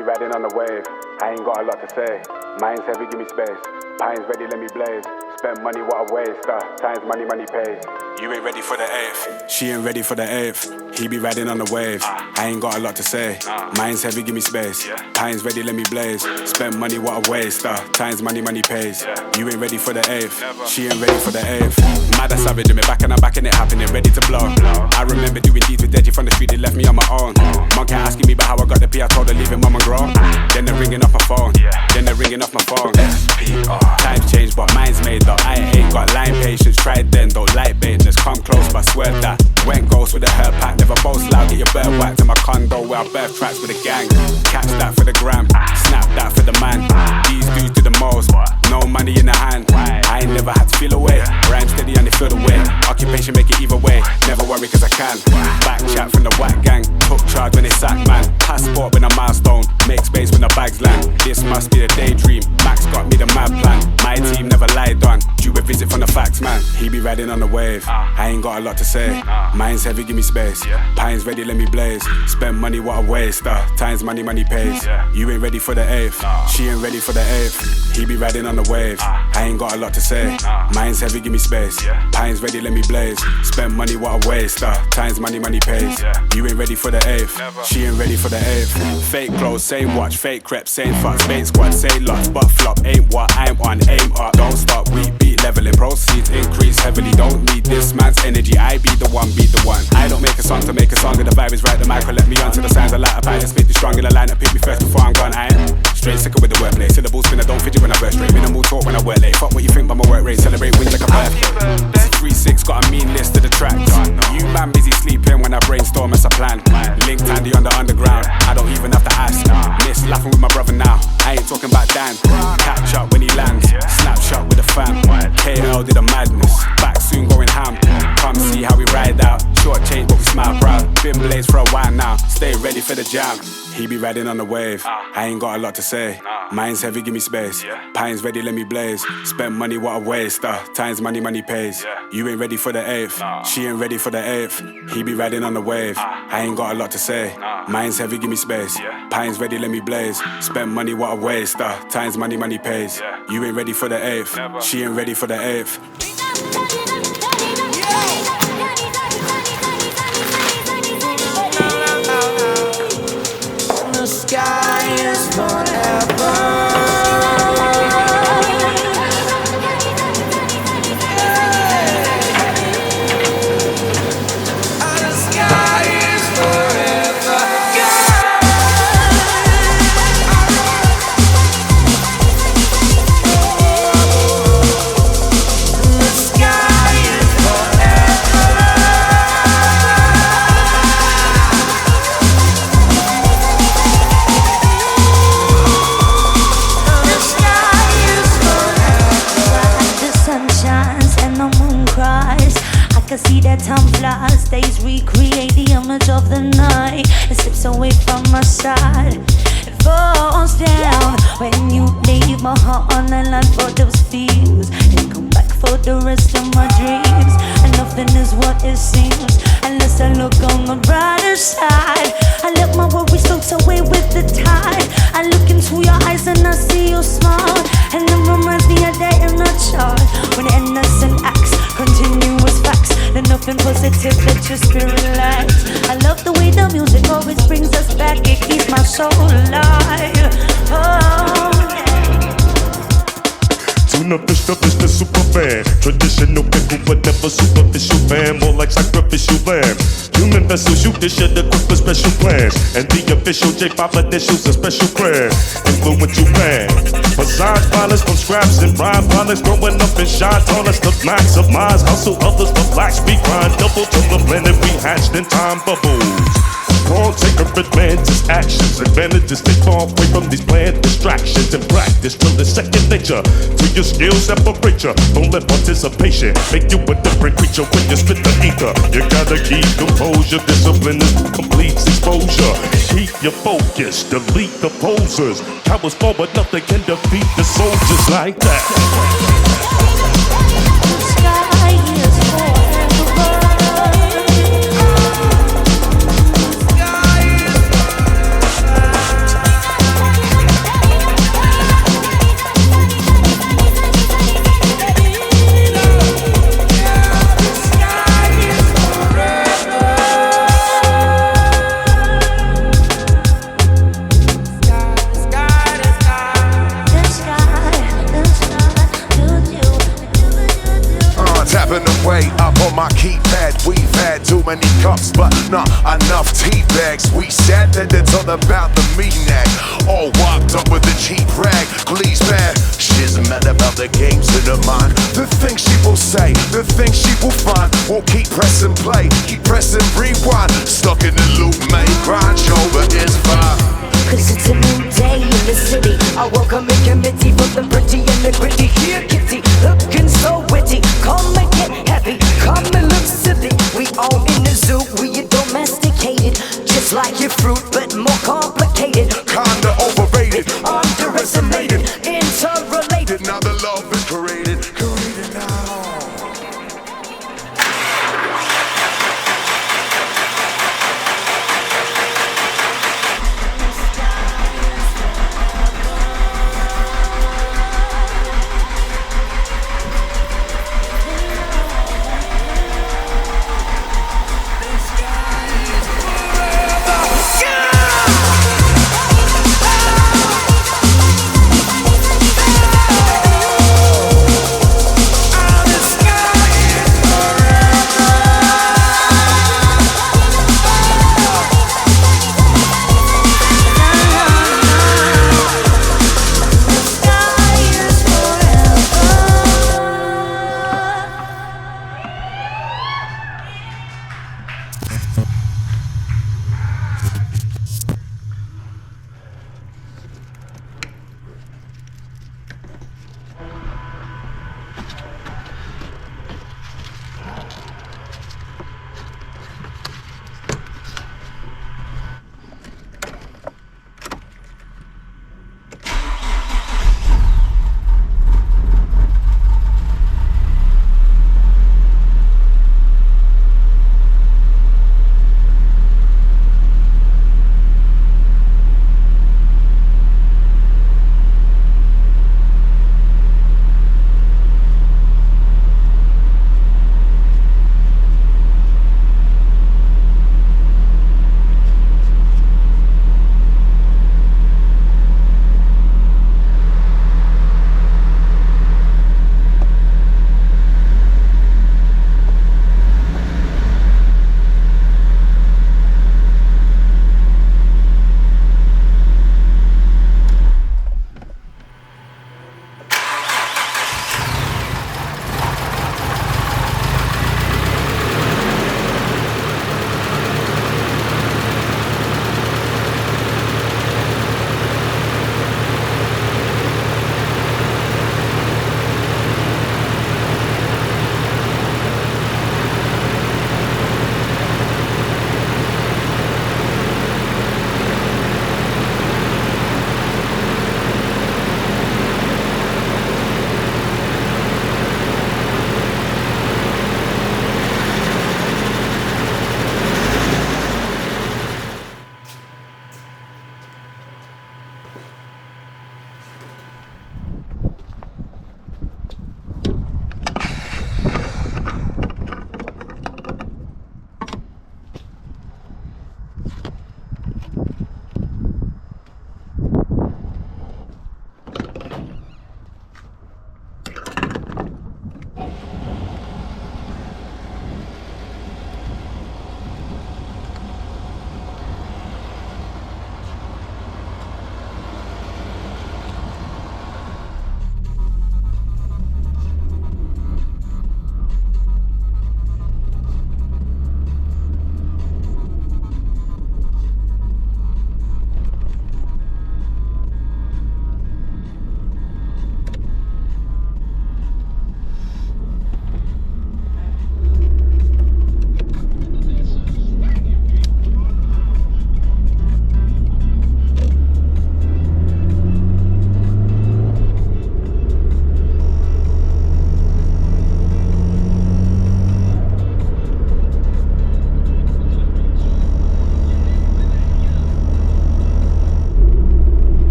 be riding on the wave. I ain't got a lot to say. Mind's heavy, give me space. Pine's ready, let me blaze. Spend money, what a waste. Times money, money pays. You ain't ready for the 8th. She ain't ready for the 8th. He be riding on the wave. I ain't got a lot to say. Mind's heavy, give me space. Pine's ready, let me blaze. Spend money, what a waste. Times money, money pays. You ain't ready for the 8th. She ain't ready for the 8th. Mad as savage, me back and I'm back and it happening, ready to blow. I remember doing deeds with Deji from the street, they left me on my own. Mom kept asking me about how I got the P, I told her leave it, mum and grow. Then they're ringing off my phone. Then they're ringing off my phone. Times change, but mine's made up. I ain't got line patience, tried then, don't like baitness. Come close, but swear that. Went ghost with a hair pack, never boast loud. Get your bird whacked in my condo where I birth tracks with a gang. Catch that for the gram, snap that for the man. These dudes do the most, no money in the hand. I ain't never had to feel away. Rhyme steady and they feel the way. Occupation make it either way. Never worry cause I can. Back chat from the whack gang. Took charge when they sack man. Passport when a milestone. Make space when the bags land. This must be a daydream. Max got me the mad plan. My team never lied on. Due a visit from the facts man. He be riding on the wave. I ain't got a lot to say. Mind's heavy, give me space. Pine's ready, let me blaze. Spend money, what a waste. Times money, money pays. You ain't ready for the 8th. She ain't ready for the 8th. He be riding on the wave. I ain't got a lot to say. Mind's heavy, give me space. Pine's ready, let me blaze. Spend money, what a waste. Times money, money pays. You ain't ready for the 8th. She ain't ready for the 8th. Fake clothes, same watch, fake crepe, same fucks, fake squad, say lots, but flop. Ain't what I'm on, aim up. Don't stop, we beat leveling. Proceeds increase heavily. Don't need this man's energy. I be the one, be the one. I don't make a song to make a song, and the vibe is right. The mic will let me onto the signs. I light a pie and spit the strong in the line. Pick me first before I'm gone. I ain't straight sicker with the wordplay. Syllable spin, I don't fidget when I burst straight. Minimal talk when I work late. Fuck what you think by my work rate. Celebrate wins like a birthday. This is 3-6, got a mean list of the tracks. You man busy sleeping when I brainstorm as a plan. Linked handy on the underground. I don't even have to ask. Miss laughing with my brother now. I ain't talking about Dan. Catch up when he lands. Snapshot with the fam. KL did a madness. Back soon going ham. Come see how we ride out. Short change but we smile proud. Been blazed for a while now. Stay ready for the jam. He be riding on the wave. I ain't got a lot to say. Mind's heavy, give me space. Pine's ready, let me blaze. Spend money, what a waste. Times money, money pays. You ain't ready for the 8th. She ain't ready for the 8th. He be riding on the wave. I ain't got a lot to say. Mind's heavy, give me space. Pine's ready, let me blaze. Spend money, what a waste. Times money, money pays. You ain't ready for the 8th. She ain't ready for the 8th. The sky is forever. I see that time flies, days recreate the image of the night. It slips away from my side, it falls down. When you leave my heart on the line for those feels, and come back for the rest of my dreams. And nothing is what it seems, unless I look on the brighter side. I let my worries float away with the tide. I look into your eyes and I see your smile, and it reminds me of that in the chart. When innocent acts, continuous facts, then nothing positive, let your spirit relax. I love the way the music always brings us back. It keeps my soul alive. Oh, yeah. Tuna fish, the fish, the super fan. Traditional pickle, but never superficial fan. More like sacrificial lamb. Human vessels, you dish it equipped with special plans. And the official J5 initials, a special clan. Influential man. Besides violence from scraps and rhyme violence, growing up in shine on us to maximize. Hustle others to blacks, we grind double to the planet we hatched in time bubbles. Can't take advantage actions. Advantages they far away from these planned distractions and practice till it's second nature. To your skills separate you. Don't let participation make you a different creature when you spit the ether. You gotta keep composure. Discipline is complete exposure. Keep your focus. Delete the posers. Cowards fall but nothing can defeat the soldiers like that. many cups, but not enough tea bags. We said that it's all about the meaning. All whopped up with a cheap rag. Please, man, she's mad about the games in her mind. The things she will say, the things she will find. Will keep pressing play, keep pressing rewind. Stuck in the loop, man, grind, show, but it's fine. Cause it's a new day in the city. I welcome a committee for the pretty and the gritty. Here, kitty, looking so witty. Come and get heavy, come and look silly. We all in the zoo, we are domesticated. Just like your fruit, but more complicated. Kinda overrated, underestimated, interrelated. now the